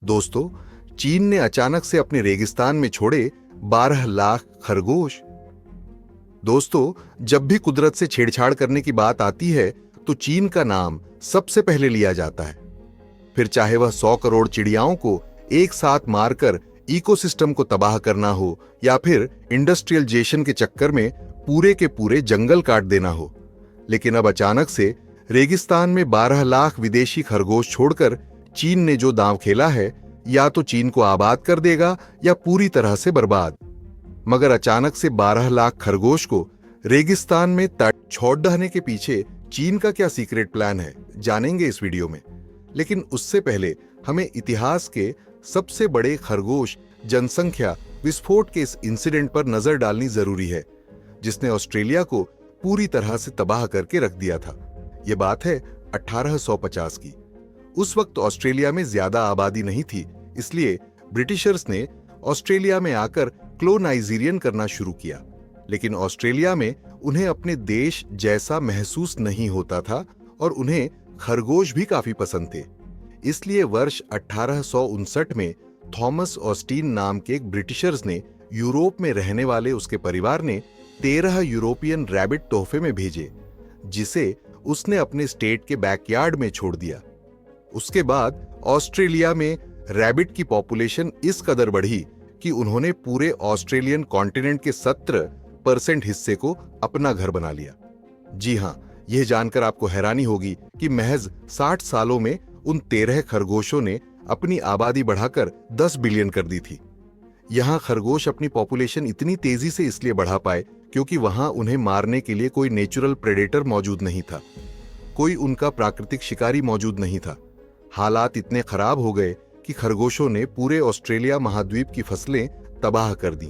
दोस्तों, चीन ने अचानक से अपने रेगिस्तान में छोड़े 12 लाख खरगोश। दोस्तों, जब भी कुदरत से छेड़छाड़ करने की बात आती है तो चीन का नाम सबसे पहले लिया जाता है। फिर चाहे वह 100 करोड़ चिड़ियाओं को एक साथ मारकर इकोसिस्टम को तबाह करना हो या फिर इंडस्ट्रियलाइजेशन के चक्कर में पूरे के पूरे जंगल काट देना हो। लेकिन अब अचानक से रेगिस्तान में 12 लाख विदेशी खरगोश छोड़कर चीन ने जो दांव खेला है, या तो चीन को आबाद कर देगा या पूरी तरह से बर्बाद। मगर अचानक से 12 लाख खरगोश को रेगिस्तान में छोड़ देने के पीछे चीन का क्या सीक्रेट प्लान है, जानेंगे इस वीडियो में। लेकिन उससे पहले हमें इतिहास के सबसे बड़े खरगोश जनसंख्या विस्फोट के इस इंसिडेंट पर नजर डालनी जरूरी है, जिसने ऑस्ट्रेलिया को पूरी तरह से तबाह करके रख दिया था। यह बात है 1850 की। उस वक्त ऑस्ट्रेलिया में ज्यादा आबादी नहीं थी, इसलिए ब्रिटिशर्स ने ऑस्ट्रेलिया में आकर क्लोनाइजेरियन करना शुरू किया। लेकिन ऑस्ट्रेलिया में उन्हें अपने देश जैसा महसूस नहीं होता था और उन्हें खरगोश भी काफी पसंद थे। इसलिए वर्ष 1859 में थॉमस ऑस्टीन नाम के एक ब्रिटिशर्स ने यूरोप में रहने वाले उसके परिवार ने 13 यूरोपियन रैबिट तोहफे में भेजे, जिसे उसने अपने स्टेट के बैकयार्ड में छोड़ दिया। उसके बाद ऑस्ट्रेलिया में रैबिट की पॉपुलेशन इस कदर बढ़ी कि उन्होंने पूरे ऑस्ट्रेलियन कॉन्टिनेंट के 70% हिस्से को अपना घर बना लिया। जी हां, यह जानकर आपको हैरानी होगी कि महज 60 सालों में उन 13 खरगोशों ने अपनी आबादी बढ़ाकर 10 बिलियन कर दी थी। यहां खरगोश अपनी पॉपुलेशन इतनी तेजी से इसलिए बढ़ा पाए क्योंकि वहां उन्हें मारने के लिए कोई नेचुरल प्रेडेटर मौजूद नहीं था, कोई उनका प्राकृतिक शिकारी मौजूद नहीं था। हालात इतने खराब हो गए कि खरगोशों ने पूरे ऑस्ट्रेलिया महाद्वीप की फसलें तबाह कर दी।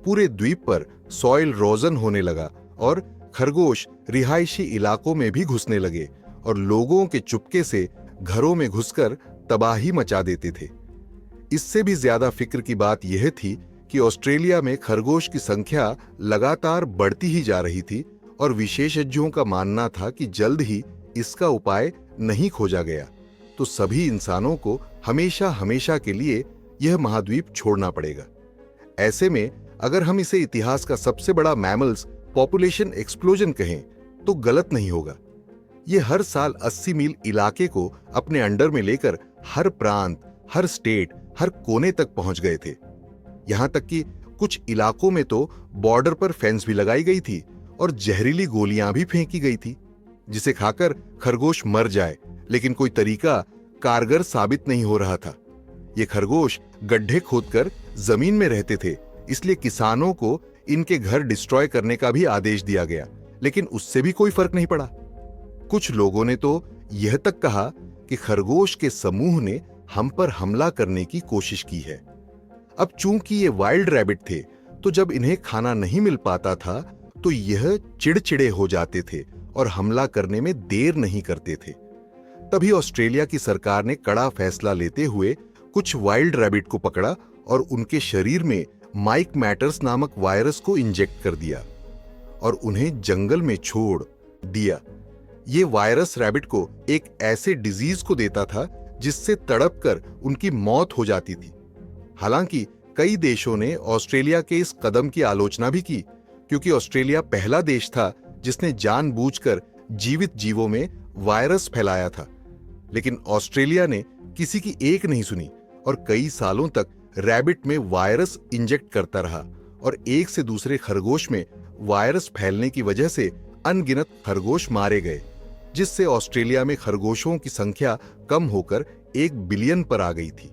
पूरे द्वीप पर सॉइल रोजन होने लगा और खरगोश रिहायशी इलाकों में भी घुसने लगे और लोगों के चुपके से घरों में घुसकर तबाही मचा देते थे। इससे भी ज्यादा फिक्र की बात यह थी कि ऑस्ट्रेलिया में खरगोश की संख्या लगातार बढ़ती ही जा रही थी और विशेषज्ञों का मानना था कि जल्द ही इसका उपाय नहीं खोजा गया तो सभी इंसानों को हमेशा हमेशा के लिए यह महाद्वीप छोड़ना पड़ेगा। ऐसे में अगर हम इसे इतिहास का सबसे बड़ा मैमल्स पॉपुलेशन एक्सप्लोजन कहें तो गलत नहीं होगा। यह हर साल 80 मील इलाके को अपने अंडर में लेकर हर प्रांत, हर स्टेट, हर कोने तक पहुंच गए थे। यहां तक कि कुछ इलाकों में तो बॉर्डर पर फेंस भी लगाई गई थी और जहरीली गोलियां भी फेंकी गई थी, जिसे खाकर खरगोश मर जाए, लेकिन कोई तरीका कारगर साबित नहीं हो रहा था। ये खरगोश गड्ढे खोदकर जमीन में रहते थे, इसलिए किसानों को इनके घर डिस्ट्रॉय करने का भी आदेश दिया गया, लेकिन उससे भी कोई फर्क नहीं पड़ा। कुछ लोगों ने तो यह तक कहा कि खरगोश के समूह ने हम पर हमला करने की कोशिश की है। अब चूंकि ये वाइल्ड रैबिट थे, तो जब इन्हें खाना नहीं मिल पाता था तो यह चिड़चिड़े हो जाते थे और हमला करने में देर नहीं करते थे। तभी ऑस्ट्रेलिया की सरकार ने कड़ा फैसला लेते हुए कुछ वाइल्ड रैबिट को पकड़ा और उनके शरीर में माइक मैटर्स नामक वायरस को इंजेक्ट कर दिया और उन्हें जंगल में छोड़ दिया। ये वायरस रैबिट को एक ऐसे डिजीज को देता था जिससे तड़पकर उनकी मौत हो जाती थी। हालांकि कई देशों ने ऑस्ट्रेलिया के इस कदम की आलोचना भी की, क्योंकि ऑस्ट्रेलिया पहला देश था जिसने जानबूझकर जीवित जीवों में वायरस फैलाया था। लेकिन ऑस्ट्रेलिया ने किसी की एक नहीं सुनी और कई सालों तक रैबिट में वायरस इंजेक्ट करता रहा और एक से दूसरे खरगोश में वायरस फैलने की वजह से अनगिनत खरगोश मारे गए, जिससे ऑस्ट्रेलिया में खरगोशों की संख्या कम होकर 1 बिलियन पर आ गई थी।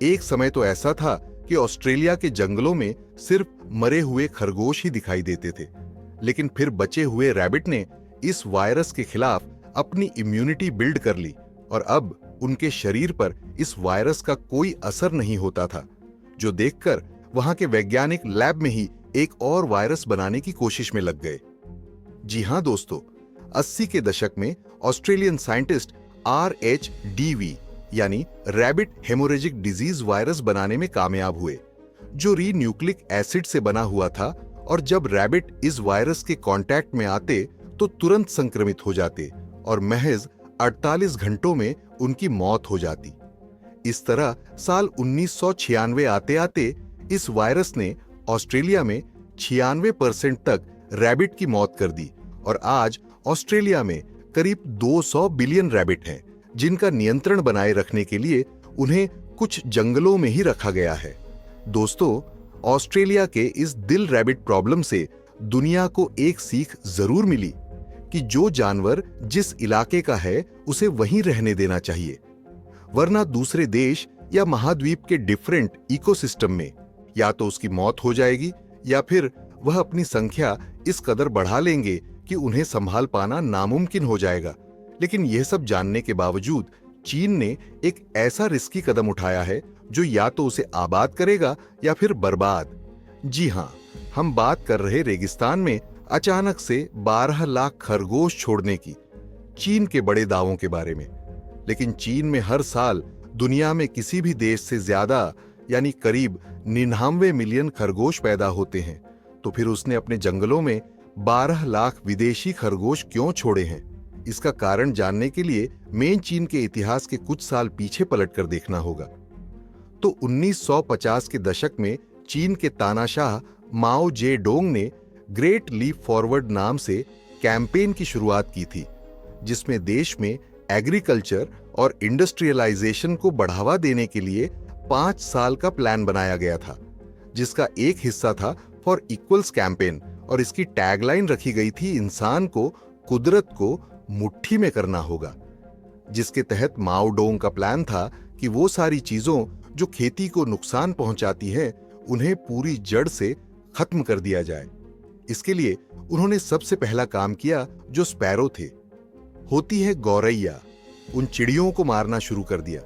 एक समय तो ऐसा था कि ऑस्ट्रेलिया के जंगलों में सिर्फ मरे हुए खरगोश ही दिखाई देते थे, लेकिन फिर बचे हुए रैबिट ने इस वायरस के खिलाफ अपनी इम्यूनिटी बिल्ड कर ली और अब उनके शरीर पर इस वायरस का कोई असर नहीं होता था, जो देखकर वहां के वैज्ञानिक लैब में ही एक और वायरस बनाने की कोशिश में लग गए। जी हां दोस्तों, 80 के दशक में ऑस्ट्रेलियन साइंटिस्ट RHDV यानी रैबिट हेमोरेजिक डिजीज वायरस बनाने में कामयाब हुए, जो रीन्यूक्लिक एसिड से बना हुआ था और जब रैबिट इस वायरस के कांटेक्ट में आते तो तुरंत संक्रमित हो जाते और महज 48 घंटों में उनकी मौत हो जाती। इस तरह साल 1996 आते आते इस वायरस ने ऑस्ट्रेलिया में 96% तक रैबिट की मौत कर दी और आज ऑस्ट्रेलिया में करीब 200 बिलियन रैबिट हैं, जिनका नियंत्रण बनाए रखने के लिए उन्हें कुछ जंगलों में ही रखा गया है। दोस्तों, ऑस्ट्रेलिया के इस दिल रैबिट प्रॉब्लम से दुनिया को एक सीख जरूर मिली कि जो जानवर जिस इलाके का है उसे वहीं रहने देना चाहिए, वरना दूसरे देश या महाद्वीप के डिफरेंट इकोसिस्टम में या तो उसकी मौत हो जाएगी या फिर वह अपनी संख्या इस कदर बढ़ा लेंगे कि उन्हें संभाल पाना नामुमकिन हो जाएगा। लेकिन यह सब जानने के बावजूद चीन ने एक ऐसा रिस्की कदम उठाया है जो या तो उसे आबाद करेगा या फिर बर्बाद। जी हां, हम बात कर रहे रेगिस्तान में अचानक से 12 लाख खरगोश छोड़ने की, चीन के बड़े दावों के बारे में। लेकिन चीन में हर साल दुनिया में किसी भी देश से ज्यादा यानी करीब 99 मिलियन खरगोश पैदा होते हैं, तो फिर उसने अपने जंगलों में 12 लाख विदेशी खरगोश क्यों छोड़े हैं? इसका कारण जानने के लिए मेन चीन के इतिहास के कुछ साल पीछे पलटकर देखना होगा। तो 1950 के दशक में चीन के तानाशाह माओ जे डोंग ने ग्रेट लीप फॉरवर्ड नाम से कैंपेन की शुरुआत की थी, जिसमें देश में एग्रीकल्चर और इंडस्ट्रियलाइजेशन को बढ़ावा देने के लिए 5 साल का प्लान बनाया गया था, जिसका एक हिस्सा था फॉर इक्वल्स कैंपेन और इसकी टैगलाइन रखी गई थी, इंसान को कुदरत को मुट्ठी में करना होगा। जिसके तहत माओ डोंग का प्लान था कि वो सारी चीजों जो खेती को नुकसान पहुंचाती हैं उन्हें पूरी जड़ से खत्म कर दिया जाए। इसके लिए उन्होंने सबसे पहला काम किया जो स्पैरो थे, होती है गौरैया, उन चिड़ियों को मारना शुरू कर दिया।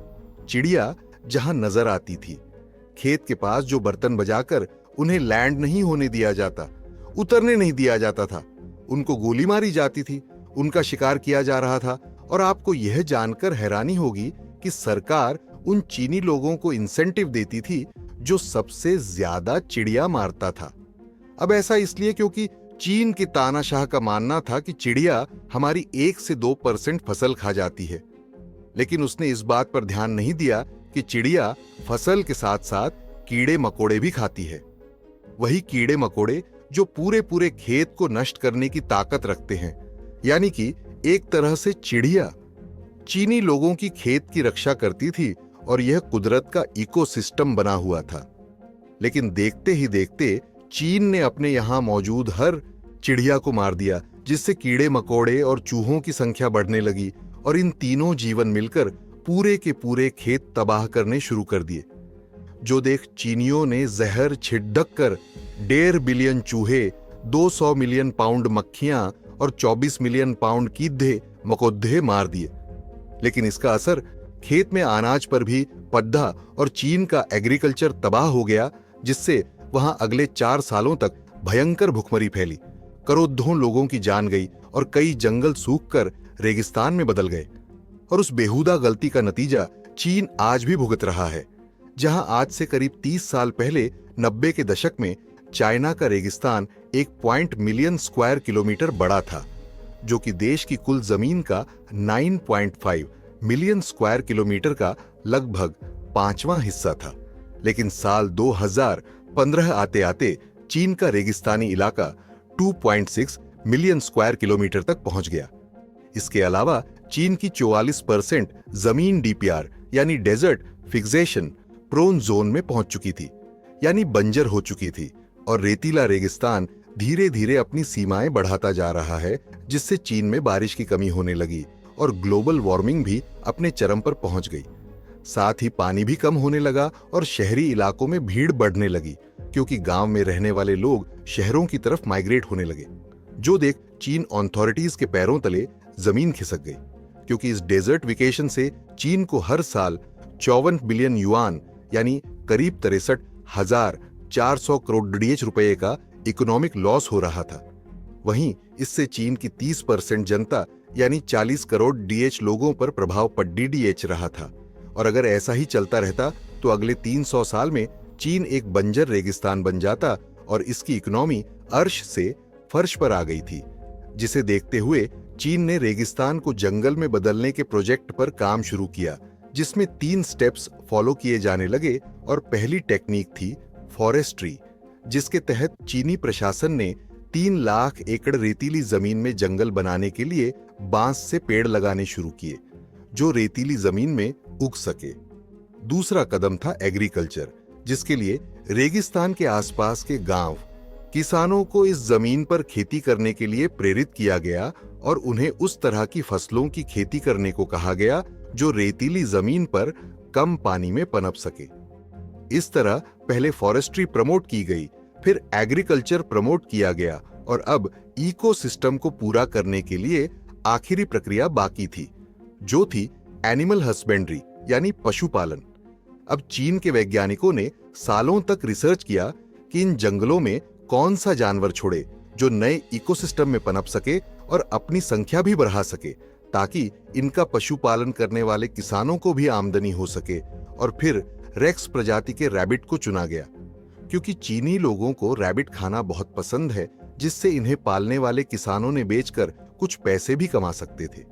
चिड़िया जहां नजर आती थी, खेत के पास जो बर्तन बजाकर उन्हें लैंड नहीं होने दिया जाता, उतरने नहीं दिया जाता था, उनको गोली मारी जाती थी, उनका शिकार किया जा रहा था। और आपको यह जानकर हैरानी होगी कि सरकार उन चीनी लोगों को इंसेंटिव देती थी जो सबसे ज्यादा चिड़िया मारता था। अब ऐसा इसलिए क्योंकि चीन के तानाशाह का मानना था कि चिड़िया हमारी 1 से 2% फसल खा जाती है। लेकिन उसने इस बात पर ध्यान नहीं दिया कि चिड़िया फसल के साथ साथ कीड़े मकोड़े भी खाती है। वही कीड़े मकोड़े जो पूरे पूरे खेत को नष्ट करने की ताकत रखते हैं। यानी कि एक तरह से चिड़िया चीनी लोगों की खेत की रक्षा करती थी और यह कुदरत का इकोसिस्टम बना हुआ था। लेकिन देखते ही देखते चीन ने अपने यहां मौजूद हर चिड़िया को मार दिया, जिससे कीड़े मकोड़े और चूहों की संख्या बढ़ने लगी और इन तीनों जीवन मिलकर पूरे के पूरे खेत तबाह करने शुरू कर दिए। जो देख चीनियों ने जहर छिड़क कर 1.5 बिलियन चूहे, 200 मिलियन पाउंड मक्खियां और 24 मिलियन पाउंड कीड़े मकोड़े मार दिए। लेकिन इसका असर खेत में अनाज पर भी पड़ा और चीन का एग्रीकल्चर तबाह हो गया, जिससे वहां अगले 4 सालों तक भयंकर भुखमरी फैली। करोड़ों लोगों की जान गई और कई जंगल सूखकर रेगिस्तान में बदल गए। और उस बेहुदा गलती का नतीजा चीन आज भी भुगत रहा है। जहां आज से करीब 30 साल पहले 90 के दशक में चाइना का रेगिस्तान 1 मिलियन स्क्वायर किलोमीटर बड़ा था, जो कि देश की कुल जमीन का 9.5 मिलियन स्क्वायर किलोमीटर का लगभग 5वां हिस्सा था। लेकिन साल 2015 आते आते चीन का रेगिस्तानी इलाका 2.6 मिलियन स्क्वायर किलोमीटर तक पहुंच गया। इसके अलावा चीन की 44% जमीन डीपीआर यानी डेजर्ट फिक्सेशन प्रोन जोन में पहुंच चुकी थी, यानी बंजर हो चुकी थी, और रेतीला रेगिस्तान धीरे धीरे अपनी सीमाएं बढ़ाता जा रहा है, जिससे चीन में बारिश की कमी होने लगी और ग्लोबल वार्मिंग भी अपने चरम पर पहुंच गई। साथ ही पानी भी कम होने लगा और शहरी इलाकों में भीड़ बढ़ने लगी, क्योंकि गांव में रहने वाले लोग शहरों की तरफ माइग्रेट होने लगे। जो देख चीन अथॉरिटीज के पैरों तले जमीन खिसक गई, क्योंकि इस डेजर्ट वेकेशन से चीन को हर साल 54 बिलियन युआन यानी करीब 63,400 करोड़ डीएच रुपए का इकोनॉमिक लॉस हो रहा था। वहीं इससे चीन की 30% जनता यानी 40 करोड़ डीएच लोगों पर प्रभाव पड़ीडीएच रहा था। और अगर ऐसा ही चलता रहता तो अगले 300 साल में चीन एक बंजर रेगिस्तान बन जाता और इसकी इकोनॉमी अर्श से फर्श पर आ गई थी, जिसे देखते हुए चीन ने रेगिस्तान को जंगल में बदलने के प्रोजेक्ट पर काम शुरू किया, जिसमें 3 स्टेप्स फॉलो किए जाने लगे और पहली टेक्निक थी फॉरेस्ट्री, जिसके तहत चीनी प्रशासन ने 3 लाख एकड़ रेतीली जमीन में जंगल बनाने के लिए बांस से पेड़ लगाने शुरू किए, जो रेतीली जमीन में उग सके। दूसरा कदम था एग्रीकल्चर, जिसके लिए रेगिस्तान के आसपास के गांव किसानों को इस जमीन पर खेती करने के लिए प्रेरित किया गया और उन्हें उस तरह की फसलों की खेती करने को कहा गया जो रेतीली जमीन पर कम पानी में पनप सके। इस तरह पहले फॉरेस्ट्री प्रमोट की गई, फिर एग्रीकल्चर प्रमोट किया गया और अब इकोसिस्टम को पूरा करने के लिए आखिरी प्रक्रिया बाकी थी, जो थी एनिमल हस्बेंड्री यानी पशुपालन। अब चीन के वैज्ञानिकों ने सालों तक रिसर्च किया कि इन जंगलों में कौन सा जानवर छोड़े जो नए इकोसिस्टम में पनप सके और अपनी संख्या भी बढ़ा सके, ताकि इनका पशुपालन करने वाले किसानों को भी आमदनी हो सके। और फिर रेक्स प्रजाति के रैबिट को चुना गया, क्योंकि चीनी लोगों को रैबिट खाना बहुत पसंद है, जिससे इन्हें पालने वाले किसानों ने बेचकर कुछ पैसे भी कमा सकते थे।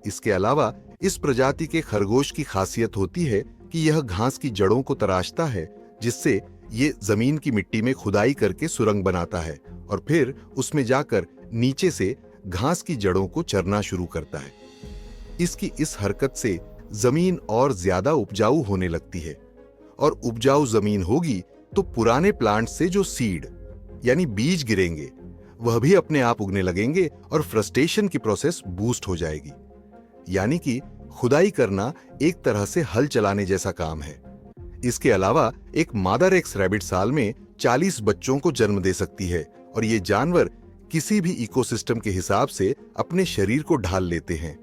इसके अलावा इस प्रजाति के खरगोश की खासियत होती है कि यह घास की जड़ों को तराशता है, जिससे ये जमीन की मिट्टी में खुदाई करके सुरंग बनाता है और फिर उसमें जाकर नीचे से घास की जड़ों को चरना शुरू करता है। इसकी इस हरकत से जमीन और ज्यादा उपजाऊ होने लगती है, और उपजाऊ जमीन होगी तो पुराने प्लांट से जो सीड यानी बीज गिरेंगे वह भी अपने आप उगने लगेंगे और फ्रस्टेशन की प्रोसेस बूस्ट हो जाएगी। यानी कि खुदाई करना एक तरह से हल चलाने जैसा काम है। इसके अलावा एक मादा रेक्स रैबिट साल में 40 बच्चों को जन्म दे सकती है और ये जानवर किसी भी इकोसिस्टम के हिसाब से अपने शरीर को ढाल लेते हैं।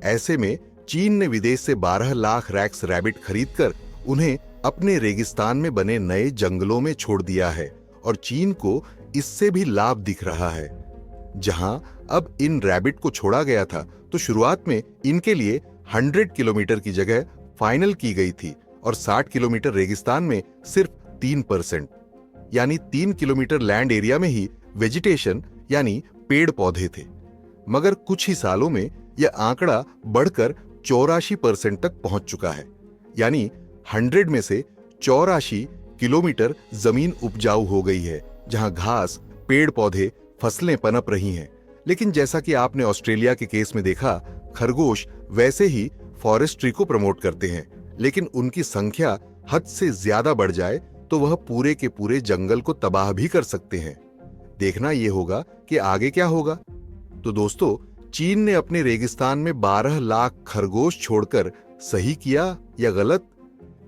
ऐसे में चीन ने विदेश से 12 लाख रेक्स रैबिट खरीदकर उन्हें अपने रेगिस्तान में बने नए जंगलों में छोड़ दिया है और चीन को इससे भी लाभ दिख रहा है। जहां अब इन रैबिट को छोड़ा गया था तो शुरुआत में इनके लिए 100 किलोमीटर की जगह फाइनल की गई थी और 60 किलोमीटर रेगिस्तान में सिर्फ 3%, यानी 3 किलोमीटर लैंड एरिया में ही वेजिटेशन यानी पेड़ पौधे थे। मगर कुछ ही सालों में यह आंकड़ा बढ़कर 84% तक पहुंच चुका है, यानी 100 में से 84 किलोमीटर जमीन उपजाऊ हो गई है, जहां घास, पेड़ पौधे, फसलें पनप रही हैं। लेकिन जैसा कि आपने ऑस्ट्रेलिया के केस में देखा, खरगोश वैसे ही फॉरेस्ट्री को प्रमोट करते हैं, लेकिन उनकी संख्या हद से ज्यादा बढ़ जाए तो वह पूरे के पूरे जंगल को तबाह भी कर सकते हैं। देखना यह होगा कि आगे क्या होगा। तो दोस्तों, चीन ने अपने रेगिस्तान में 12 लाख खरगोश छोड़कर सही किया या गलत?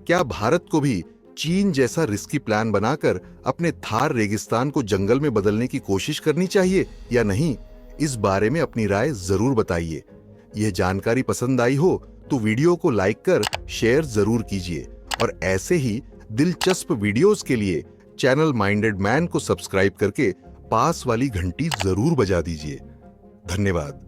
क्या भारत को भी चीन जैसा रिस्की प्लान बनाकर अपने थार रेगिस्तान को जंगल में बदलने की कोशिश करनी चाहिए या नहीं? इस बारे में अपनी राय जरूर बताइए। यह जानकारी पसंद आई हो तो वीडियो को लाइक कर शेयर जरूर कीजिए और ऐसे ही दिलचस्प वीडियोस के लिए चैनल माइंडेड मैन को सब्सक्राइब करके पास वाली घंटी जरूर बजा दीजिए। धन्यवाद।